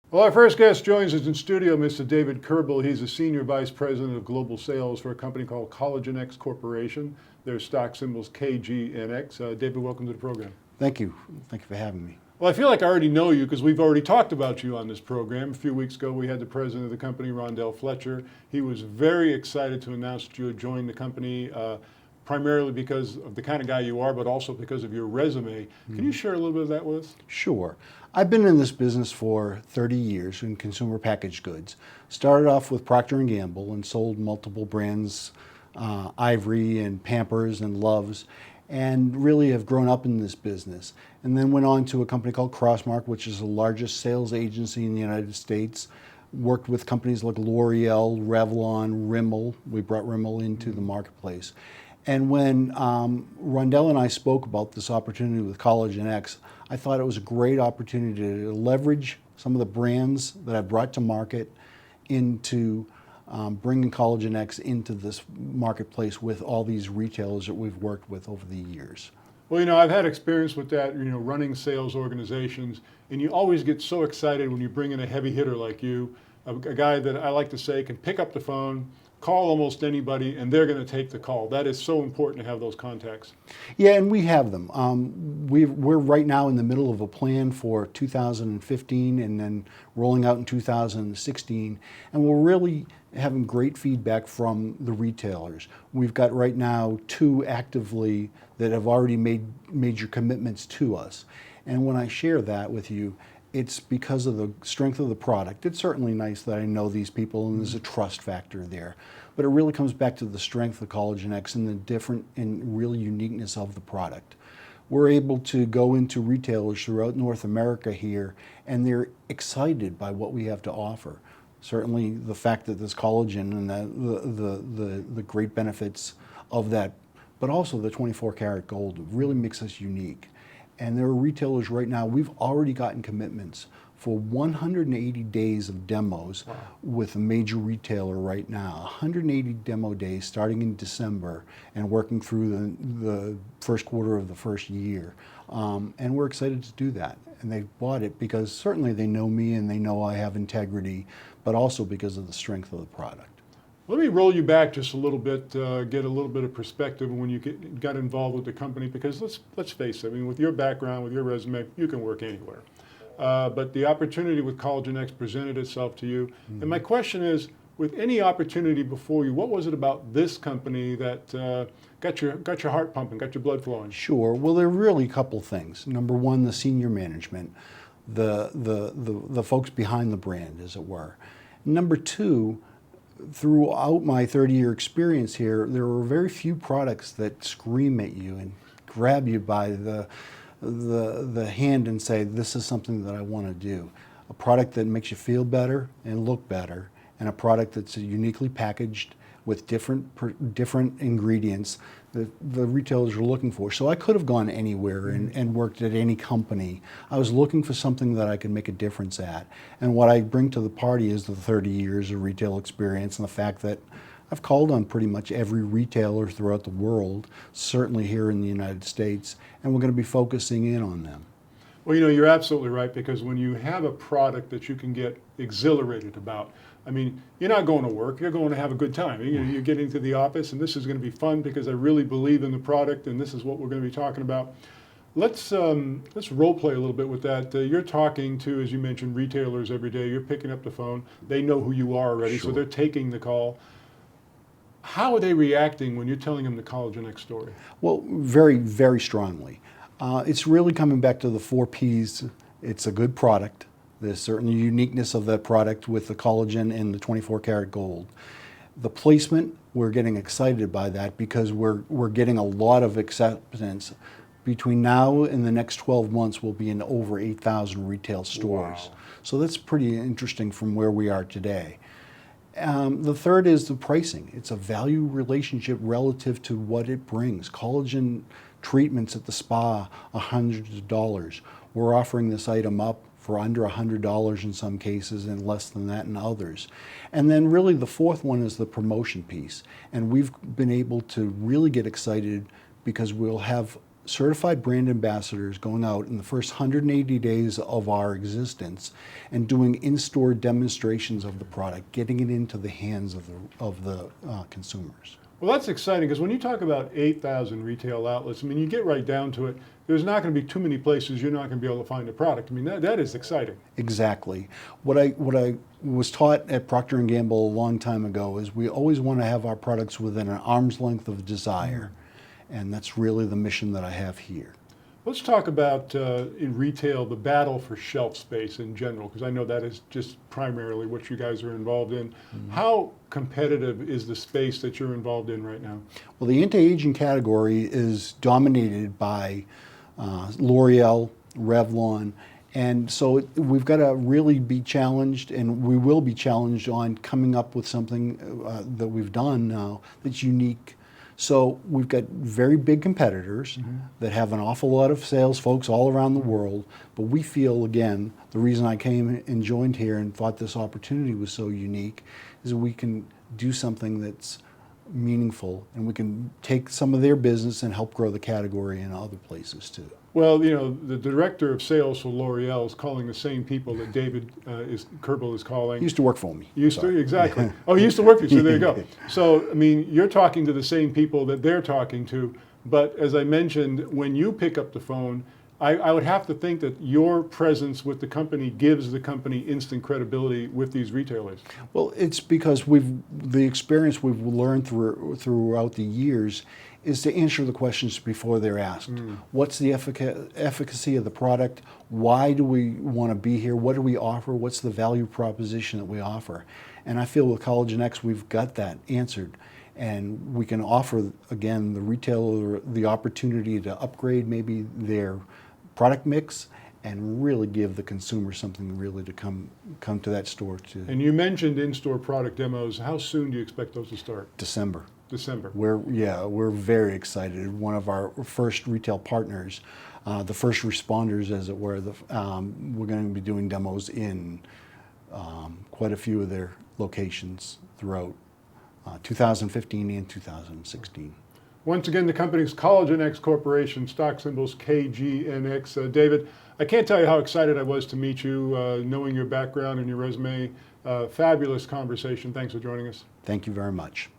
Well, our first guest joins us in studio, Mr. David Kerbel. He's a Senior Vice President of Global Sales for a company called KollagenX Corporation. Their stock symbol's KGNX. David, welcome to the program. Thank you. Thank you for having me. Well, I feel like I already know you because we've already talked about you on this program. A few weeks ago, we had the president of the company, Rondell Fletcher. He was very excited to announce that you had joined the company, primarily because of the kind of guy you are, but also because of your resume. Can you share a little bit of that with us? Sure. I've been in this business for 30 years in consumer packaged goods. Started off with Procter & Gamble and sold multiple brands, Ivory and Pampers and Loves, and really have grown up in this business. And then went on to a company called Crossmark, which is the largest sales agency in the United States. Worked with companies like L'Oreal, Revlon, Rimmel. We brought Rimmel into the marketplace. And when Rondell and I spoke about this opportunity with KollagenX, I thought it was a great opportunity to leverage some of the brands that I brought to market into bringing KollagenX into this marketplace with all these retailers that we've worked with over the years. Well, I've had experience with that, running sales organizations, and you always get so excited when you bring in a heavy hitter like you, a guy that I like to say can pick up the phone, call almost anybody, and they're going to take the call. That is so important to have those contacts. Yeah, and we have them. We're right now in the middle of a plan for 2015 and then rolling out in 2016, and we're really having great feedback from the retailers. We've got right now 2 actively that have already made major commitments to us. And when I share that with you, it's because of the strength of the product. It's certainly nice that I know these people and there's a trust factor there. But it really comes back to the strength of KollagenX and the different and real uniqueness of the product. We're able to go into retailers throughout North America here, and they're excited by what we have to offer. Certainly the fact that there's collagen and the great benefits of that, but also the 24 karat gold really makes us unique. And there are retailers right now, we've already gotten commitments for 180 days of demos. Wow. With a major retailer right now. 180 demo days starting in December and working through the first quarter of the first year. And we're excited to do that. And they bought it because certainly they know me and they know I have integrity, but also because of the strength of the product. Let me roll you back just a little bit, get a little bit of perspective when you got involved with the company, because let's face it, with your background, with your resume, you can work anywhere. But the opportunity with KollagenX presented itself to you. Mm-hmm. And my question is, with any opportunity before you, what was it about this company that got your heart pumping, got your blood flowing? Sure. Well, there are really a couple things. Number one, the senior management, the folks behind the brand, as it were. Number two, throughout my 30-year experience here, there were very few products that scream at you and grab you by the hand and say, this is something that I want to do. A product that makes you feel better and look better, and a product that's uniquely packaged with different ingredients that the retailers are looking for. So I could have gone anywhere and worked at any company. I was looking for something that I could make a difference at. And what I bring to the party is the 30 years of retail experience and the fact that I've called on pretty much every retailer throughout the world, certainly here in the United States, and we're going to be focusing in on them. Well, you're absolutely right, because when you have a product that you can get exhilarated about, you're not going to work, you're going to have a good time. You're getting to the office, and this is going to be fun because I really believe in the product, and this is what we're going to be talking about. Let's role play a little bit with that. You're talking to, as you mentioned, retailers every day. You're picking up the phone. They know who you are already, Sure. So they're taking the call. How are they reacting when you're telling them the KollagenX story? Well, very, very strongly. It's really coming back to the 4 Ps. It's a good product. There's certainly uniqueness of that product with the collagen and the 24 karat gold. The placement, we're getting excited by that because we're getting a lot of acceptance. Between now and the next 12 months, we'll be in over 8,000 retail stores. Wow. So that's pretty interesting from where we are today. The third is the pricing. It's a value relationship relative to what it brings. Collagen treatments at the spa are hundreds of dollars. We're offering this item up for under $100 in some cases and less than that in others. And then really the fourth one is the promotion piece. And we've been able to really get excited because we'll have certified brand ambassadors going out in the first 180 days of our existence and doing in-store demonstrations of the product, getting it into the hands of the consumers. Well, that's exciting because when you talk about 8,000 retail outlets, I mean, you get right down to it, there's not going to be too many places you're not going to be able to find a product. I mean, that is exciting. Exactly. What I was taught at Procter & Gamble a long time ago is we always want to have our products within an arm's length of desire. And that's really the mission that I have here. Let's talk about, in retail, the battle for shelf space in general, because I know that is just primarily what you guys are involved in. How competitive is the space that you're involved in right now? Well, the anti-aging category is dominated by L'Oreal, Revlon, and so we've got to really be challenged, and we will be challenged on coming up with something that we've done now that's unique. So we've got very big competitors that have an awful lot of sales folks all around the world, but we feel, again, the reason I came and joined here and thought this opportunity was so unique is that we can do something that's meaningful, and we can take some of their business and help grow the category in other places too. Well, you know, the director of sales for L'Oreal is calling the same people that David Kerbel is calling. He used to work for me. Used to, exactly. Oh, he used to work for you, so there you go. So, I mean, you're talking to the same people that they're talking to, but as I mentioned, when you pick up the phone, I would have to think that your presence with the company gives the company instant credibility with these retailers. Well, it's because the experience we've learned throughout the years is to answer the questions before they're asked. What's the efficacy of the product? Why do we want to be here? What do we offer? What's the value proposition that we offer? And I feel with KollagenX we've got that answered. And we can offer, again, the retailer the opportunity to upgrade maybe their product mix and really give the consumer something really to come to that store to. And you mentioned in-store product demos. How soon do you expect those to start? December. December. We're very excited. One of our first retail partners, the first responders, as it were, we're going to be doing demos in quite a few of their locations throughout 2015 and 2016. Once again, the company's KollagenX Corporation, stock symbols KGNX. David, I can't tell you how excited I was to meet you, knowing your background and your resume. Fabulous conversation. Thanks for joining us. Thank you very much.